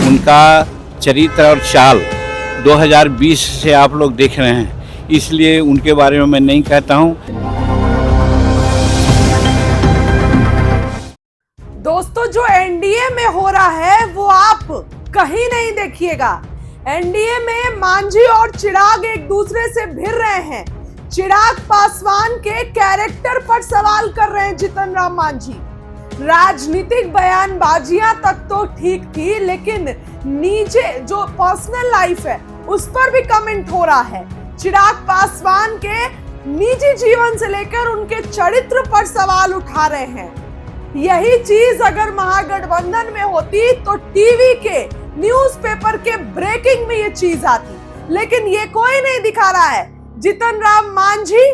उनका चरित्र और चाल 2020 से आप लोग देख रहे हैं, इसलिए उनके बारे में मैं नहीं कहता हूँ। दोस्तों, जो एनडीए में हो रहा है वो आप कहीं नहीं देखिएगा। एनडीए में मांझी और चिराग एक दूसरे से भिड़ रहे हैं। चिराग पासवान के कैरेक्टर पर सवाल कर रहे हैं जीतन राम मांझी। राजनीतिक बयानबाजियां तक तो ठीक थी, लेकिन नीचे जो पर्सनल लाइफ है उस पर भी कमेंट हो रहा है। चिराग पासवान के निजी जीवन से लेकर उनके चरित्र पर सवाल उठा रहे हैं। यही चीज अगर महागठबंधन में होती तो टीवी के न्यूज़पेपर के ब्रेकिंग में ये चीज आती, लेकिन ये कोई नहीं दिखा रहा है। जीतन राम मांझी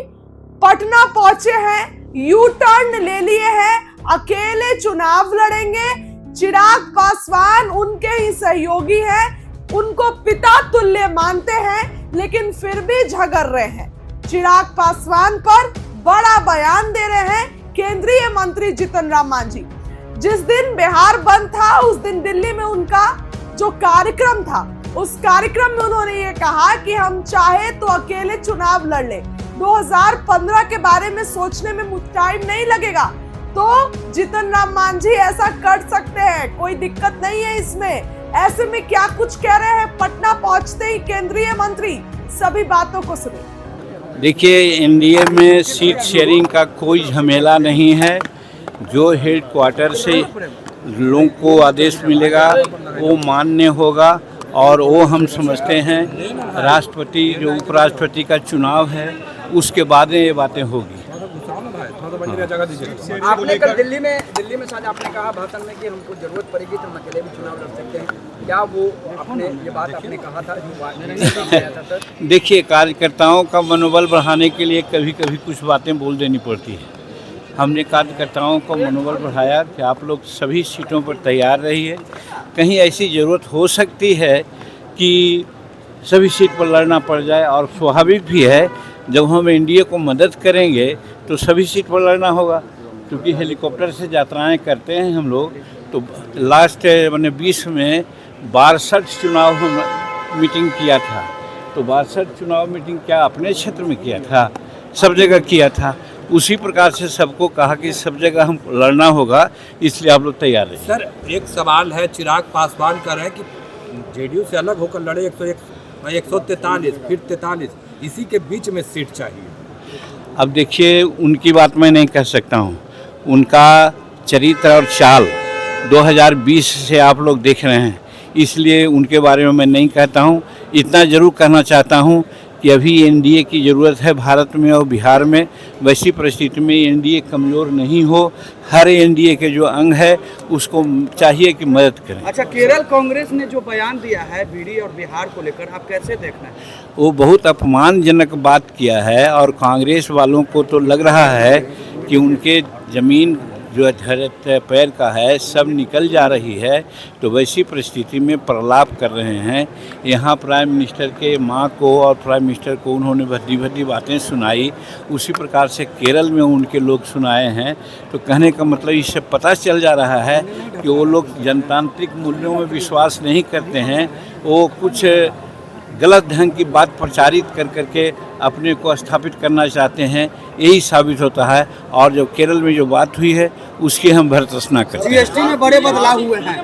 पटना पहुंचे हैं, यू टर्न ले लिए हैं, अकेले चुनाव लड़ेंगे। चिराग पासवान उनके ही सहयोगी हैं, उनको पिता तुल्य मानते हैं, लेकिन फिर भी झगड़ रहे हैं। चिराग पासवान पर बड़ा बयान दे रहे हैं केंद्रीय मंत्री जीतन राम मांझी। जिस दिन बिहार बंद था उस दिन दिल्ली में उनका जो कार्यक्रम था, उस कार्यक्रम में उन्होंने ये कहा कि हम चाहे तो अकेले चुनाव लड़ ले, 2015 के बारे में सोचने में मुझे टाइम नहीं लगेगा। तो जीतन राम मांझी ऐसा कर सकते हैं, कोई दिक्कत नहीं है इसमें। ऐसे में क्या कुछ कह रहे हैं पटना पहुंचते ही केंद्रीय मंत्री, सभी बातों को सुनिए। देखिए, एनडीए में सीट शेयरिंग का कोई झमेला नहीं है। जो हेड क्वार्टर से लोगों को आदेश मिलेगा वो मान्य होगा, और वो हम समझते हैं राष्ट्रपति जो उपराष्ट्रपति का चुनाव है उसके बाद में ये बातें होगी। आपने कल दिल्ली में शायद आपने कहा भाषण में कि हमको जरूरत पड़ेगी तो हम अकेले भी चुनाव लड़ सकते हैं, क्या वो आपने ये बात आपने कहा था? देखिए, कार्यकर्ताओं का मनोबल बढ़ाने के लिए कभी कभी कुछ बातें बोल देनी पड़ती है। हमने कार्यकर्ताओं का मनोबल बढ़ाया कि आप लोग सभी सीटों पर तैयार रहिए। कहीं ऐसी ज़रूरत हो सकती है कि सभी सीट पर लड़ना पड़ जाए, और स्वाभाविक भी है जब हम एनडीए को मदद करेंगे तो सभी सीट पर लड़ना होगा, क्योंकि हेलीकॉप्टर से यात्राएं करते हैं हम लोग। तो लास्ट मैंने 20 में 62 चुनाव मीटिंग किया था। तो 62 चुनाव मीटिंग क्या अपने क्षेत्र में किया था, सब जगह किया था। उसी प्रकार से सबको कहा कि सब जगह हम लड़ना होगा, इसलिए आप लोग तैयार रहिए। सर, एक सवाल है, चिराग पासवान कर रहे हैं कि जेडीयू से अलग होकर लड़े 143 फिर 43, इसी के बीच में सीट चाहिए। अब देखिए, उनकी बात मैं नहीं कह सकता हूँ। उनका चरित्र और चाल 2020 से आप लोग देख रहे हैं, इसलिए उनके बारे में मैं नहीं कहता हूँ। इतना ज़रूर कहना चाहता हूँ कि अभी एनडीए की ज़रूरत है भारत में और बिहार में। वैसी परिस्थिति में एनडीए कमज़ोर नहीं हो, हर एनडीए के जो अंग है उसको चाहिए कि मदद करें। अच्छा, केरल कांग्रेस ने जो बयान दिया है बीडी और बिहार को लेकर, आप कैसे देखना है? वो बहुत अपमानजनक बात किया है, और कांग्रेस वालों को तो लग रहा है कि उनके ज़मीन जो पैर का है सब निकल जा रही है। तो वैसी परिस्थिति में प्रलाप कर रहे हैं। यहाँ प्राइम मिनिस्टर के माँ को और प्राइम मिनिस्टर को उन्होंने भद्दी भद्दी बातें सुनाई, उसी प्रकार से केरल में उनके लोग सुनाए हैं। तो कहने का मतलब इससे पता चल जा रहा है कि वो लोग जनतांत्रिक मूल्यों में विश्वास नहीं करते हैं। वो कुछ गलत ढंग की बात प्रचारित कर करके अपने को स्थापित करना चाहते हैं, यही साबित होता है। और जो केरल में जो बात हुई है उसकी हम भर्त्सना करते हैं। जीएसटी में बड़े बदलाव हुए हैं,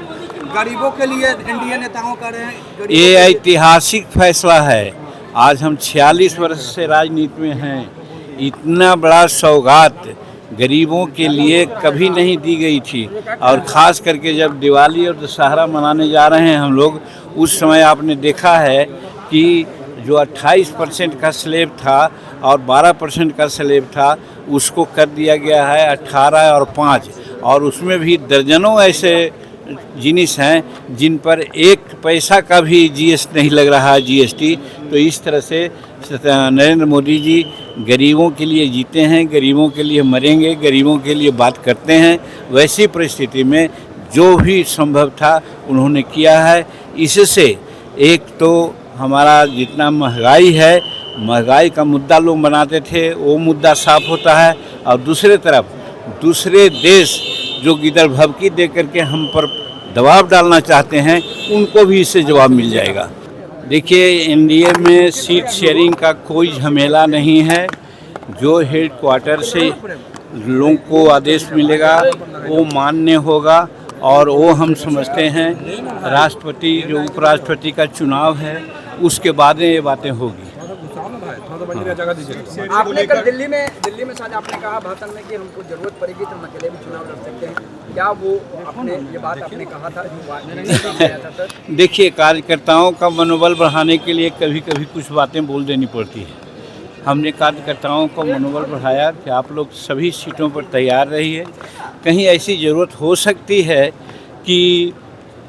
गरीबों के लिए एनडीए नेताओं कर रहे हैं। ये ऐतिहासिक फैसला है। आज हम 46 वर्ष से राजनीति में हैं। इतना बड़ा सौगात गरीबों के लिए कभी नहीं दी गई थी, और ख़ास करके जब दिवाली और दशहरा मनाने जा रहे हैं हम लोग, उस समय आपने देखा है कि जो 28% का स्लेब था और 12% का स्लेब था, उसको कर दिया गया है 18 और 5, और उसमें भी दर्जनों ऐसे जिनिस हैं जिन पर 1 पैसा का भी जीएसटी नहीं लग रहा है, जीएसटी। तो इस तरह से नरेंद्र मोदी जी गरीबों के लिए जीते हैं, गरीबों के लिए मरेंगे, गरीबों के लिए बात करते हैं। वैसी परिस्थिति में जो भी संभव था उन्होंने किया है। इससे एक तो हमारा जितना महंगाई है, महंगाई का मुद्दा लोग बनाते थे, वो मुद्दा साफ होता है। और दूसरे तरफ दूसरे देश जो गिदड़ भभकी दे करके हम पर दबाव डालना चाहते हैं उनको भी इससे जवाब मिल जाएगा। देखिए, एनडीए में सीट शेयरिंग का कोई झमेला नहीं है। जो हेड क्वार्टर से लोगों को आदेश मिलेगा वो मान्य होगा, और वो हम समझते हैं राष्ट्रपति जो उपराष्ट्रपति का चुनाव है उसके बाद ये बातें होगी। आपने कल दिल्ली में शायद आपने कहा भाषण में कि हमको जरूरत पड़ेगी तो हम अकेले भी चुनाव लड़ सकते हैं, क्या वो अपने ये बात आपने कहा था जो किया था सर? देखिए, कार्यकर्ताओं का मनोबल बढ़ाने के लिए कभी कभी कुछ बातें बोल देनी पड़ती है। हमने कार्यकर्ताओं को मनोबल बढ़ाया कि आप लोग सभी सीटों पर तैयार रहिए। कहीं ऐसी ज़रूरत हो सकती है कि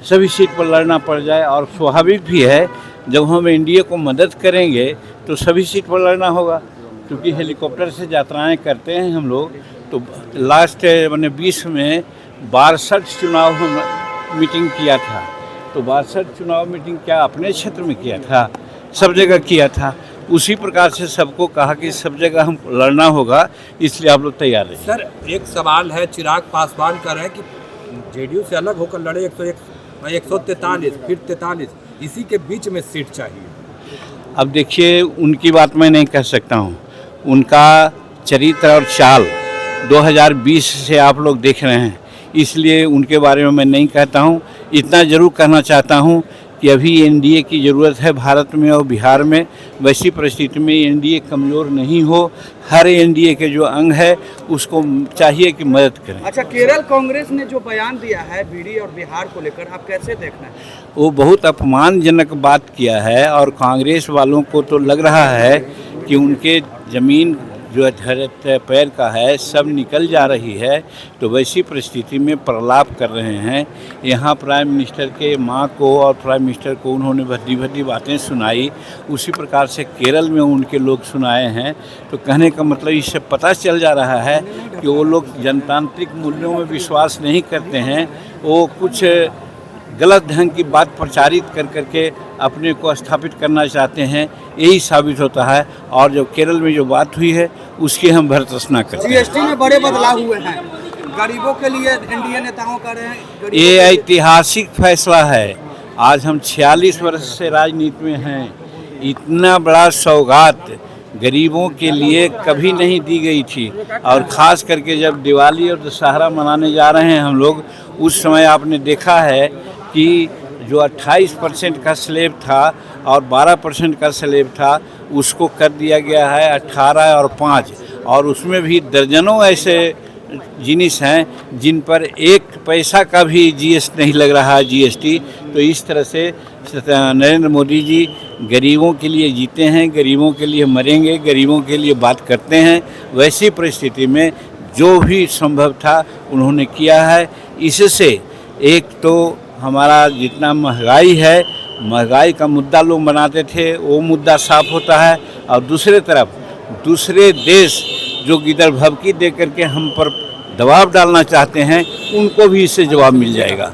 सभी सीट पर लड़ना पड़ जाए, और स्वाभाविक भी है जब हम एनडीए को मदद करेंगे तो सभी सीट पर लड़ना होगा, क्योंकि हेलीकॉप्टर से यात्राएं करते हैं हम लोग। तो लास्ट मैंने 20 में 62 चुनाव मीटिंग किया था। तो 62 चुनाव मीटिंग क्या अपने क्षेत्र में किया था, सब जगह किया था। उसी प्रकार से सबको कहा कि सब जगह हम लड़ना होगा, इसलिए आप लोग तैयार रहिए। सर, एक सवाल है, चिराग पासवान कर रहे हैं कि जेडीयू से अलग होकर लड़े 143 फिर 43, इसी के बीच में सीट चाहिए। अब देखिए, उनकी बात मैं नहीं कह सकता हूँ। उनका चरित्र और चाल 2020 से आप लोग देख रहे हैं, इसलिए उनके बारे में मैं नहीं कहता हूँ। इतना ज़रूर कहना चाहता हूँ कि अभी एनडीए की ज़रूरत है भारत में और बिहार में। वैसी परिस्थिति में एनडीए कमज़ोर नहीं हो, हर एनडीए के जो अंग है उसको चाहिए कि मदद करें। अच्छा, केरल कांग्रेस ने जो बयान दिया है बीडी और बिहार को लेकर, आप कैसे देखना है? वो बहुत अपमानजनक बात किया है, और कांग्रेस वालों को तो लग रहा है कि उनके ज़मीन जो पैर का है सब निकल जा रही है। तो वैसी परिस्थिति में प्रलाप कर रहे हैं। यहाँ प्राइम मिनिस्टर के माँ को और प्राइम मिनिस्टर को उन्होंने भद्दी भद्दी बातें सुनाई, उसी प्रकार से केरल में उनके लोग सुनाए हैं। तो कहने का मतलब इससे पता चल जा रहा है कि वो लोग जनतांत्रिक मूल्यों में विश्वास नहीं करते हैं। वो कुछ गलत ढंग की बात प्रचारित कर करके अपने को स्थापित करना चाहते हैं, यही साबित होता है। और जो केरल में जो बात हुई है उसकी हम भर्त्सना करते हैं। जीएसटी में बड़े बदलाव हुए हैं, गरीबों के लिए एनडीए नेताओं कर रहे हैं। ये ऐतिहासिक फैसला है। आज हम 46 वर्ष से राजनीति में हैं। इतना बड़ा सौगात गरीबों के लिए कभी नहीं दी गई थी, और ख़ास करके जब दिवाली और दशहरा मनाने जा रहे हैं हम लोग, उस समय आपने देखा है कि जो 28% का स्लेब था और 12% का स्लेब था, उसको कर दिया गया है 18 और 5, और उसमें भी दर्जनों ऐसे जिनिस हैं जिन पर 1 पैसा का भी जीएसटी नहीं लग रहा है, जीएसटी। तो इस तरह से नरेंद्र मोदी जी गरीबों के लिए जीते हैं, गरीबों के लिए मरेंगे, गरीबों के लिए बात करते हैं। वैसी परिस्थिति में जो भी संभव था उन्होंने किया है। इससे एक तो हमारा जितना महंगाई है, महंगाई का मुद्दा लोग बनाते थे, वो मुद्दा साफ होता है। और दूसरे तरफ दूसरे देश जो गिदड़ भभकी दे करके हम पर दबाव डालना चाहते हैं, उनको भी इससे जवाब मिल जाएगा।